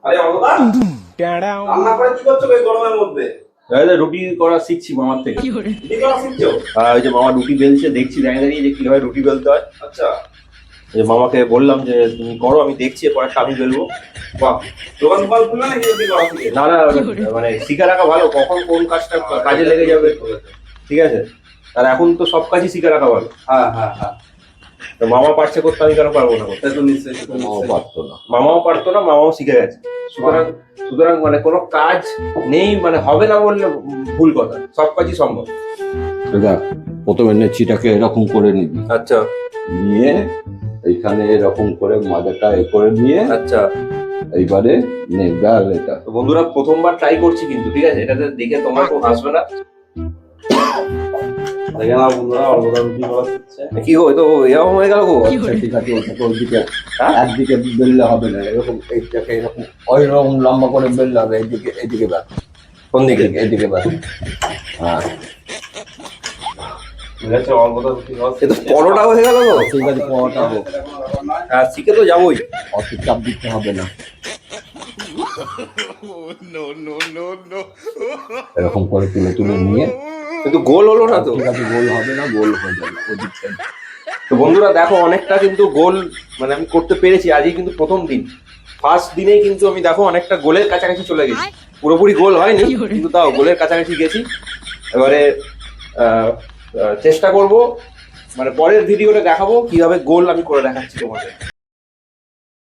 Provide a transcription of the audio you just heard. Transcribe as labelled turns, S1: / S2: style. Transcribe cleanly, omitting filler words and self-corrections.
S1: আরে অনদা, রান্না করে কি করছো এই গরমের মধ্যে?
S2: রুটি করা শিখছি মামার থেকে।
S1: রুটি করা শিখছো?
S2: ওই যে মামা রুটি বেলছে, দেখছি দাঁড়িয়ে দাঁড়িয়ে যে কিভাবে রুটি বেলতে হয়।
S1: আচ্ছা,
S2: এই যে মামাকে বললাম যে তুমি করো, আমি দেখছি, এরপর একটা আমি বেলবো।
S1: বাহ। দোকান ফোকান খুললে নাকি রুটি করা শিখে?
S2: না না, মানে শিখে রাখা ভালো, কখন কোন কাজটা কাজে লেগে যাবে, ঠিক আছে? আর এখন তো সব কাজই শিখে রাখা ভালো।
S1: হ্যাঁ হ্যাঁ হ্যাঁ,
S2: তো মামা পারছে করতে, আমি কেন পারবো না করতে?
S1: সে তো নিশ্চয়ই, সে তো নিশ্চয়ই।
S3: পারতো না।
S2: মামাও পারতো না, মামাও শিখে গেছে। সুতরাং সুতরাং মানে কোনো কাজ নেই, মানে হবে না বললে ভুল কথা, সব কাজই সম্ভব।
S3: এটা প্রথমে নেচিটাকে এরকম করে নিবি,
S2: আচ্ছা
S3: নিয়ে এইখানে এরকম করে মাজাটা এ করে নিয়ে
S2: আচ্ছা।
S3: এইবারে নেবে। আর এটা
S2: তো বন্ধুরা, প্রথমবার ট্রাই করছি কিন্তু, ঠিক আছে? এটাতে দেখে তোমার কেউ হাসবে না।
S1: দেখে না বন্ধুরা, অনদা রুটি করা শিখছে।
S2: কি গো, এ তো এরকম হয়ে গেল গো।
S3: আচ্ছা, ঠিক আছে, ওটাকে ওইদিকে
S2: হ্যাঁ?
S3: একদিকে বেললে হবে না, এরকম এইটাকে এরকম ওইরকম লম্বা করে বেললে হবে। এইদিকে এইদিকে ব্যাস,
S2: কোন দিকে?
S3: এইদিকে ব্যাস। হ্যাঁ,
S1: ঠিক আছে, অনদা রুটি করা
S2: এ তো
S1: শিখছে।
S2: পরোটা হয়ে গেল গো।
S3: ঠিক আছে, পড়াটা হোক,
S2: হ্যাঁ, শিখে তো যাবোই।
S3: অত চাপ দিতে হবে না। এরকম করে তুলে তুলে নিয়ে,
S2: কিন্তু গোল হলো না তো।
S3: ঠিক আছে, গোল হবে না, গোল হয়ে যাবে ওদিকটা।
S2: তো বন্ধুরা দেখো, অনেকটা কিন্তু গোল মানে আমি করতে পেরেছি। আজই কিন্তু প্রথম দিন, ফার্স্ট দিনেই কিন্তু আমি দেখো অনেকটা গোলের কাছাকাছি চলে গেছি। পুরোপুরি গোল হয়নি, কিন্তু তাও গোলের কাছাকাছি গেছি। এবারে চেষ্টা করব, মানে পরের ভিডিওটা দেখাবো কিভাবে গোল আমি করে দেখাচ্ছি তোমাদের।